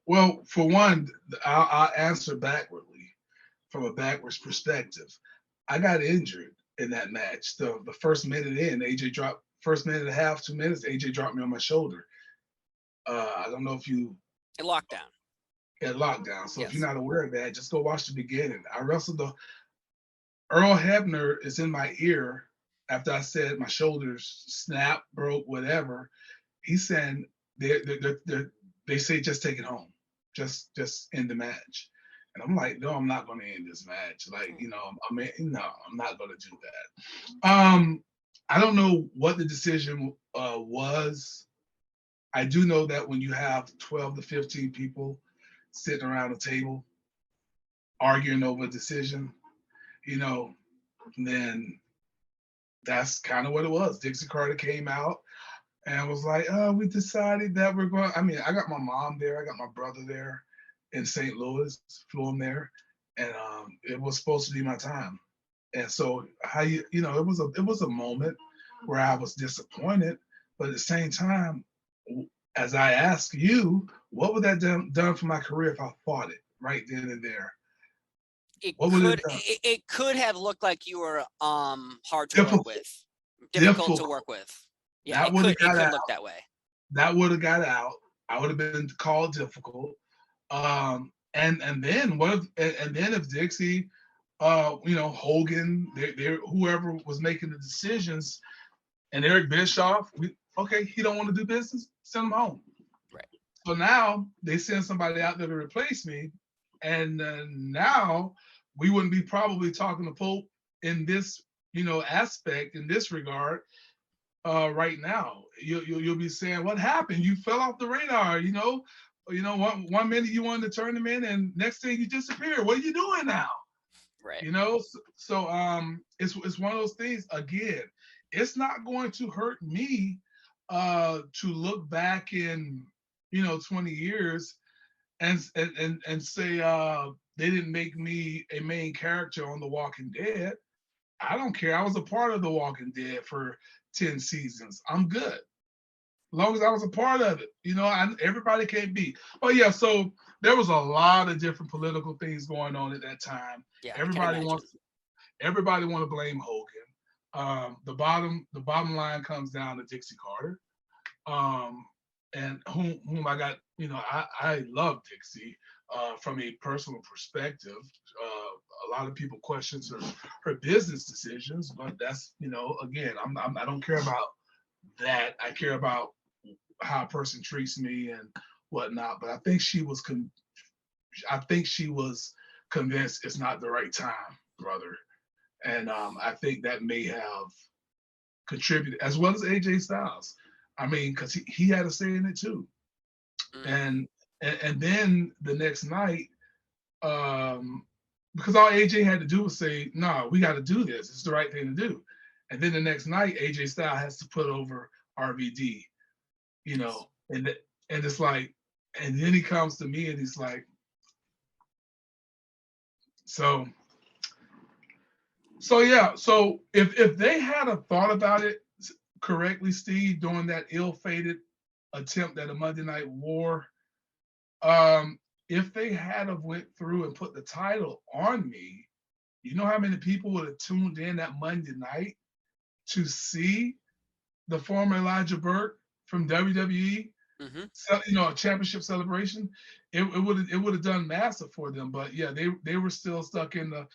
Well, for one, I'll answer backwardly from a backwards perspective. I got injured in that match. The first minute in, AJ dropped first minute and a half, 2 minutes. AJ dropped me on my shoulder. I don't know if you A lockdown. had lockdown. So if you're Yes. not aware of that, just go watch the beginning. I wrestled the Earl Hebner is in my ear after I said my shoulders snapped, broke, whatever. He's saying they say just take it home, just end the match. And I'm like, no, I'm not going to end this match. Like, I mean, no, I'm not going to do that. I don't know what the decision was. I do know that when you have 12 to 15 people sitting around a table arguing over a decision, you know, then that's kind of what it was. Dixie Carter came out and was like, "Oh, we decided that we're going." I mean, I got my mom there, I got my brother there in St. Louis, flew him there, and it was supposed to be my time. And so, it was a moment where I was disappointed, but at the same time, as I ask you, what would that done for my career if I fought it right then and there? It What would it could have done? it could have looked like you were hard to work Difficult, with, difficult to difficult. work with. Yeah, That would have it got could out. look that way. That would have got out. I would have been called difficult. And then what if and then if Dixie, Hogan, they whoever was making the decisions, and Eric Bischoff, okay, he don't want to do business, send him home. Right. So now they send somebody out there to replace me, and now we wouldn't be probably talking to Pope in this aspect in this regard right now. You'll be saying, "What happened? You fell off the radar." One minute you wanted to turn them in, and next thing you disappear. What are you doing now? Right. It's one of those things. Again, it's not going to hurt me to look back in 20 years and say they didn't make me a main character on The Walking Dead. I don't care. I was a part of The Walking Dead for 10 seasons. I'm good. As long as I was a part of it. Everybody can't be. But yeah, so there was a lot of different political things going on at that time. Yeah, I can Everybody imagine. wants everybody want to blame Hogan. The bottom line comes down to Dixie Carter. Um, and whom I got, I love Dixie from a personal perspective. A lot of people questions her business decisions, but that's again, I don't care about that. I care about how a person treats me and whatnot. But I think she was convinced it's not the right time, brother, and I think that may have contributed as well as AJ Styles. I mean, because he had a say in it too. Mm. And then the next night, because all AJ had to do was say, "No, we got to do this. It's the right thing to do." And then the next night, AJ Styles has to put over RVD, Yes. and it's like, and then he comes to me and he's like, so so yeah, so if they had a thought about it correctly, Steve, during that ill-fated attempt at a Monday Night War, if they had have went through and put the title on me, you know how many people would have tuned in that Monday night to see the former Elijah Burke from WWE, Mm-hmm. a championship celebration? It would have done massive for them. But yeah, they were still stuck in the,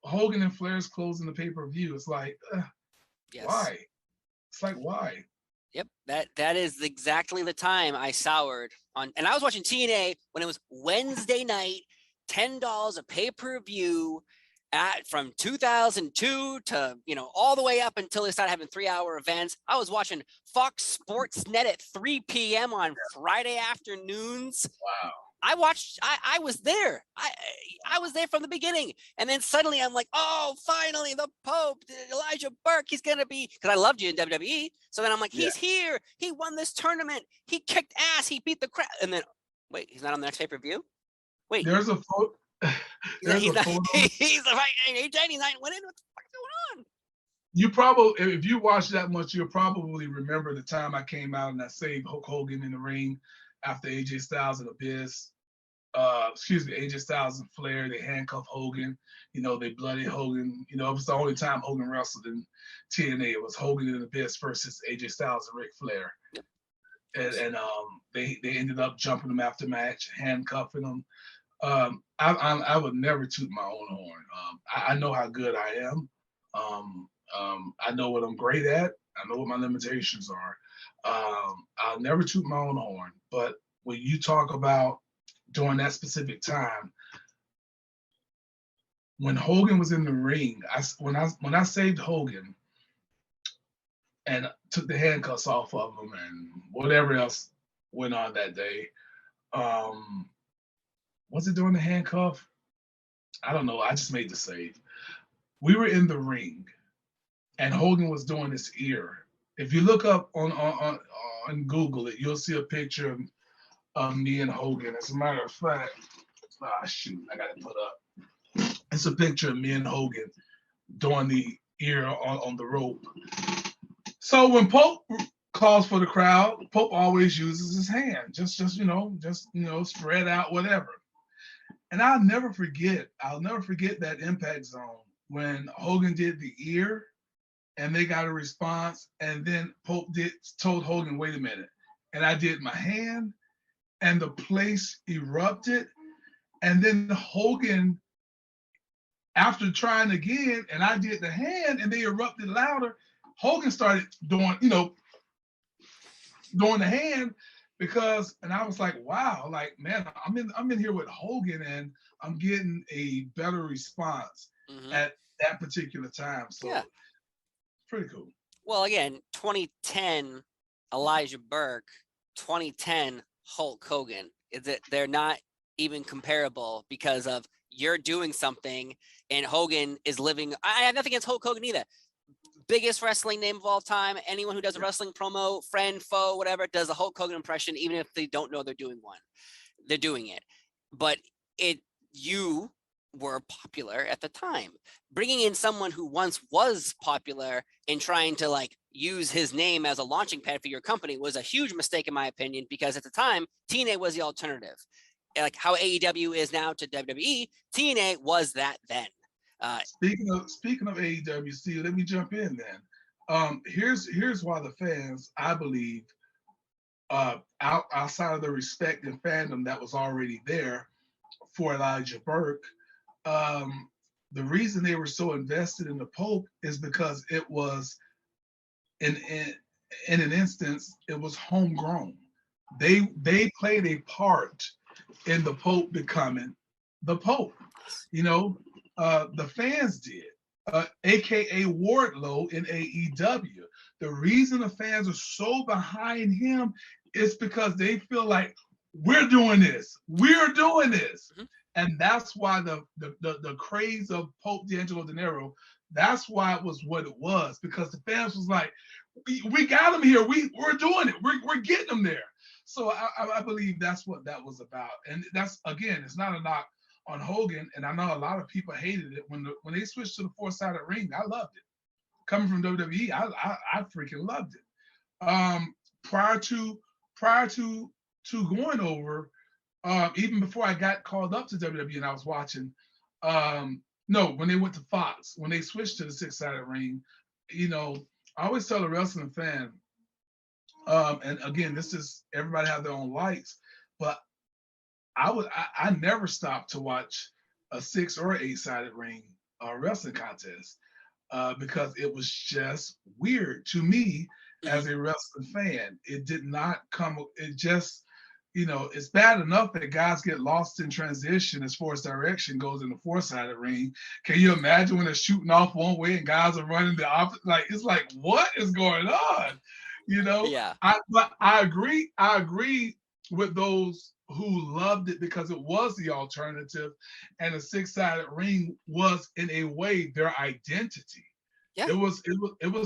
Hogan and Flair's closing the pay-per-view. It's like, Yes. why? It's like, why? Yep. That is exactly the time I soured on, and I was watching TNA when it was Wednesday night, $10 a pay-per-view from 2002 to all the way up until they started having 3-hour events. I was watching Fox Sports Net at 3 p.m. on Friday afternoons. Wow. I was there. I was there from the beginning. And then suddenly I'm like, oh, finally the Pope, Elijah Burke, he's going to be, because I loved you in WWE. So then I'm like, Yeah. he's here. He won this tournament. He kicked ass. He beat the crap. And then, wait, he's not on the next pay-per-view? Wait, There's a photo. There's he's a not, photo. he's fighting AJ, he's not winning. What the fuck is going on? You probably, if you watch that much, you'll probably remember the time I came out and I saved Hulk Hogan in the ring after AJ Styles and Abyss. AJ Styles and Flair, they handcuffed Hogan. They bloodied Hogan. It was the only time Hogan wrestled in TNA. It was Hogan and Abyss versus AJ Styles and Ric Flair. Yep. And they ended up jumping him after match, handcuffing him. I would never toot my own horn. I know how good I am. I know what I'm great at. I know what my limitations are. I'll never toot my own horn. But when you talk about during that specific time, when Hogan was in the ring, when I saved Hogan and took the handcuffs off of him and whatever else went on that day, was it during the handcuff? I don't know. I just made the save. We were in the ring, and Hogan was doing his ear. If you look up on Google it, you'll see a picture of me and Hogan. As a matter of fact, shoot, I got to put up. It's a picture of me and Hogan doing the ear on the rope. So when Pope calls for the crowd, Pope always uses his hand, just spread out, whatever. And I'll never forget that Impact Zone when Hogan did the ear and they got a response, and then Pope told Hogan, wait a minute. And I did my hand, and the place erupted. And then Hogan, after trying again, and I did the hand, and they erupted louder, Hogan started doing the hand and I was like, wow, like, man, I'm in here with Hogan, and I'm getting a better response at that particular time. So yeah. Pretty cool. Well, again, 2010 Elijah Burke, 2010 Hulk Hogan. They're not even comparable because of you're doing something and Hogan is living. I have nothing against Hulk Hogan either. Biggest wrestling name of all time. Anyone who does a wrestling promo, friend, foe, whatever, does a Hulk Hogan impression, even if they don't know they're doing one. They're doing it. But you were popular at the time. Bringing in someone who once was popular and trying to use his name as a launching pad for your company was a huge mistake in my opinion, because at the time TNA was the alternative. Like how AEW is now to WWE, TNA was that then. Speaking of AEW, Steve, let me jump in then. Here's why the fans, I believe, outside of the respect and fandom that was already there for Elijah Burke, the reason they were so invested in the Pope is because it was in an instance, it was homegrown. They played a part in the Pope becoming the Pope. The fans did, aka Wardlow in AEW. The reason the fans are so behind him is because they feel like we're doing this. And that's why the craze of Pope D'Angelo Dinero, that's why it was what it was, because the fans was like, we got him here. We're doing it. We're getting him there. So I believe that's what that was about. And that's, again, it's not a knock on Hogan. And I know a lot of people hated it when they switched to the four-sided ring. I loved it. Coming from WWE, I freaking loved it. Prior to going over, even before I got called up to WWE and I was watching, when they went to Fox, when they switched to the six-sided ring, I always tell a wrestling fan, and again, this is, everybody have their own likes, but I never stopped to watch a 6 or 8-sided ring wrestling contest because it was just weird to me as a wrestling fan. It did not come, it just, it's bad enough that guys get lost in transition as far as direction goes in the 4-sided ring. Can you imagine when they're shooting off one way and guys are running the opposite? It's like, what is going on? Yeah. But I agree with those who loved it because it was the alternative, and the 6-sided ring was in a way their identity. Yeah. It was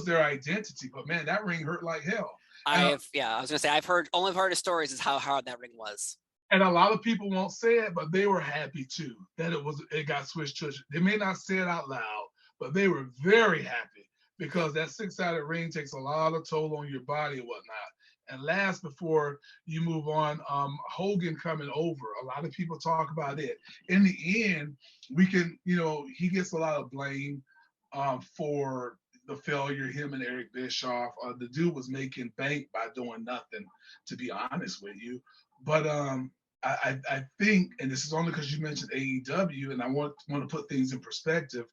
their identity, but man, that ring hurt like hell. I was gonna say I've only heard of stories is how hard that ring was. And a lot of people won't say it, but they were happy too that it got switched to. They may not say it out loud, but they were very happy because that 6-sided ring takes a lot of toll on your body and whatnot. And last, before you move on, Hogan coming over. A lot of people talk about it. In the end, we can, he gets a lot of blame for the failure. Him and Eric Bischoff. The dude was making bank by doing nothing. To be honest with you, but I think, and this is only because you mentioned AEW, and I want to put things in perspective.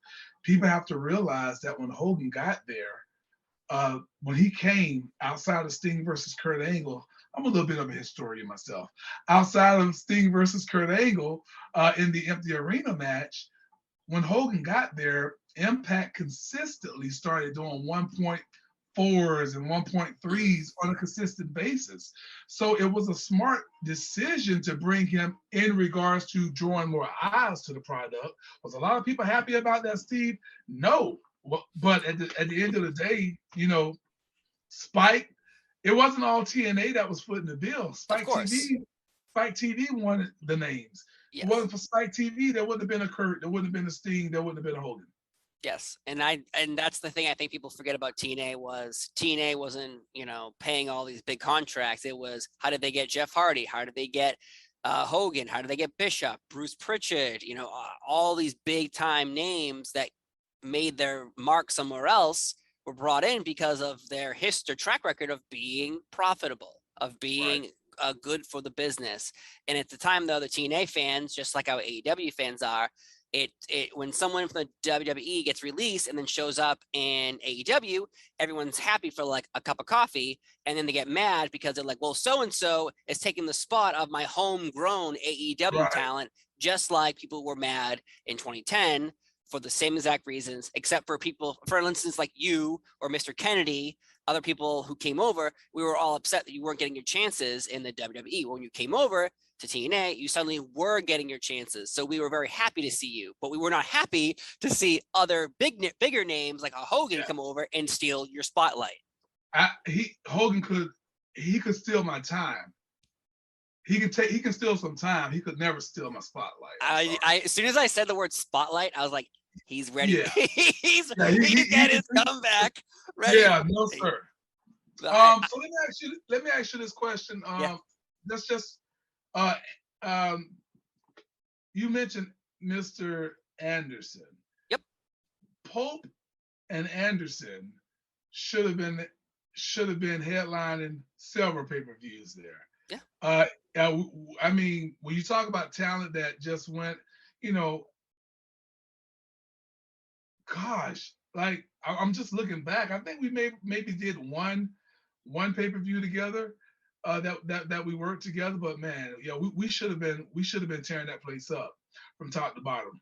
People have to realize that when Hogan got there, when he came outside of Sting versus Kurt Angle, I'm a little bit of a historian myself. Outside of Sting versus Kurt Angle in the empty arena match, when Hogan got there, Impact consistently started doing 1.4s and 1.3s on a consistent basis. So it was a smart decision to bring him in regards to drawing more eyes to the product. Was a lot of people happy about that, Steve? No. But at the end of the day, Spike, it wasn't all TNA that was footing the bill. Spike TV wanted the names. Yes. If it wasn't for Spike TV, there wouldn't have been a Kurt, there wouldn't have been a Sting, there wouldn't have been a Hogan. Yes, and that's the thing I think people forget about TNA was TNA wasn't paying all these big contracts. It was, how did they get Jeff Hardy? How did they get Hogan? How did they get Bishop, Bruce Pritchard? All these big time names that made their mark somewhere else were brought in because of their track record of being profitable, of being good for the business. And at the time, though, the TNA fans, just like our AEW fans are, when someone from the WWE gets released and then shows up in AEW, everyone's happy for like a cup of coffee, and then they get mad because they're like, well, so-and-so is taking the spot of my homegrown AEW talent, just like people were mad in 2010 for the same exact reasons, except for people, for instance, like you or Mr. Kennedy, other people who came over, we were all upset that you weren't getting your chances in the WWE. When you came over to TNA, you suddenly were getting your chances. So we were very happy to see you, but we were not happy to see other bigger names like a Hogan come over and steal your spotlight. Hogan could steal my time. He can steal some time. He could never steal my spotlight. As soon as I said the word spotlight, I was like, he's ready. Yeah. he's get his comeback ready. Yeah, no sir. So let me ask you this question. Let's just you mentioned Mr. Anderson. Yep. Pope and Anderson should have been headlining several pay-per-views there. Yeah. I mean, when you talk about talent that just went, gosh, like I'm just looking back. I think we maybe did one pay-per-view together that we worked together. But man, we should have been tearing that place up from top to bottom.